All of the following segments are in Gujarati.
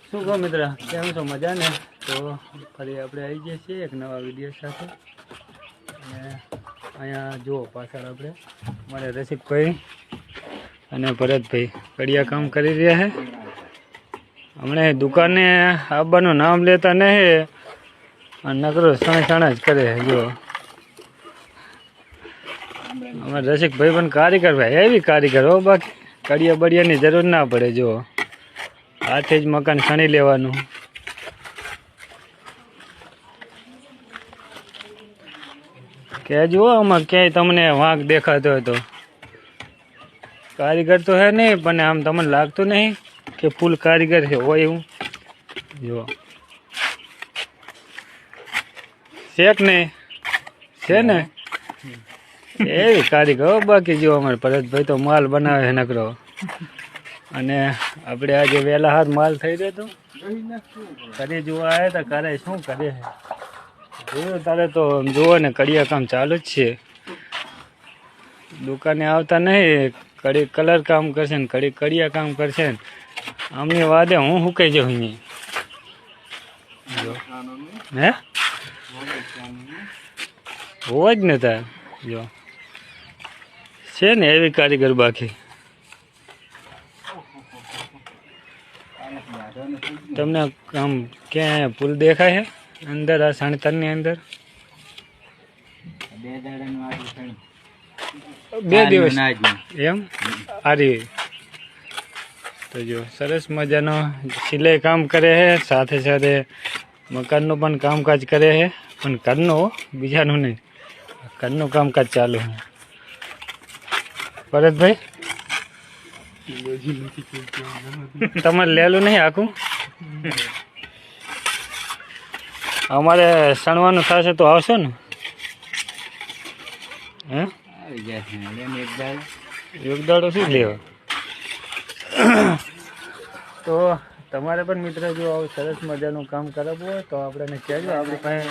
શું કહો મિત્ર, કેમ છો? મજા ને? તો ફરી આપણે આવી જઈએ છીએ એક નવા વિડીયો સાથે. અને અહીંયા જુઓ પાછળ આપણે મારે રસિકભાઈ અને ભરતભાઈ કડિયા કામ કરી રહ્યા છે. હમણાં દુકાને આવવાનું નામ લેતા નહીં અને નકરો સણ જ કરે. જો અમારે રસિકભાઈ પણ કારીગર ભાઈ એવી કારીગર હો, બાકી કડિયા બડિયાની જરૂર ના પડે. જો હાથે જ મકાન ખણી લેવાનું. કે જુઓ આમાં ક્યાંય તમને વાંક દેખાતો હોય તો કારીગર તો હે નહીં, પણ આમ તમને લાગતું નહીં કે ફૂલ કારીગર છે હોય એવું. જો છે કે નહીં? છે ને એવી કારીગર. બાકી જો અમારે ભરતભાઈ તો માલ બનાવે છે નકરો. અને આપણે આજે વહેલા હાથ માલ થઈ રહ્યો હતો કરી જોવા આવ્યા હતા. કરે શું કરે જોયું તારે તો જુઓ ને, કડિયા કામ ચાલુ જ છે. દુકાને આવતા નહીં, કડી કલર કામ કરશે ને કડી કડિયા કામ કરશે ને આમની વાદે હું સુકાઈ જાઉં અહીં. જો હે હોવા જ ને તાર. જો છે ને એવી કારીગર. બાકી તમને આમ ક્યાં પુલ દેખાય છે અંદર આ સણતરની અંદર? 2 દિવસ એમ આરી. તો જો સરસ મજાનો સિલાઈ કામ કરે છે, સાથે સાથે મકાનનું પણ કામકાજ કરે છે. પણ ઘરનું, બીજાનું નહીં, ઘરનું કામકાજ ચાલુ છે. ભરતભાઈ તમારે લેલું નહીં આખું? અમારે સણવાનું થશે તો આવશો ને? હે એક દાડો શું લેવા? તો તમારે પણ મિત્ર જો આવું સરસ મજાનું કામ કરાવવું હોય તો આપણે કહેજો. આપણી પાસે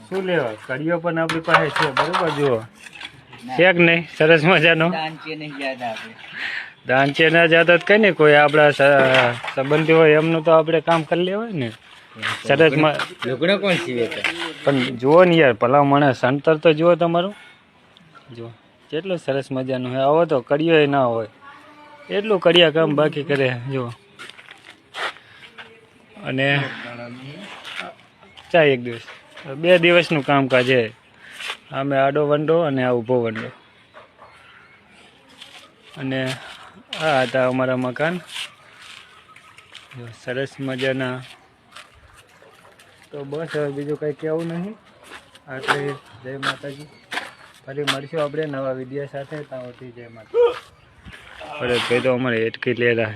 શું લેવા કડિયો પણ આપણી પાસે છે, બરોબર. જુઓ છે કે નહીં સરસ મજાનો? દાંચે ના જતા કઈ નહીં, કોઈ આપણા સંબંધી હોય એમનું તો આપણે કામ કરી લેવાય ને. સરસ પણ જુઓ ને યાર, ભલા મને સણતર તો જુઓ તમારું. જુઓ કેટલું સરસ મજાનું હોય. આવો તો કડિયો ના હોય એટલું કડિયા કામ બાકી કરે. જુઓ અને ચા 1 દિવસ 2 દિવસનું કામકાજ છે. આમે આડો વંડો અને આ ઊભો વંડો. અને આ હતા અમારા મકાન સરસ મજાના. તો બસ હવે બીજું કંઈ કહેવું નહીં. આટલે જય માતાજી. ફરી મળશું આપણે નવા વિડીયો સાથે. ત્યાં સુધી જય માતા. ભરતભાઈ તો અમારે એટકી લેરા.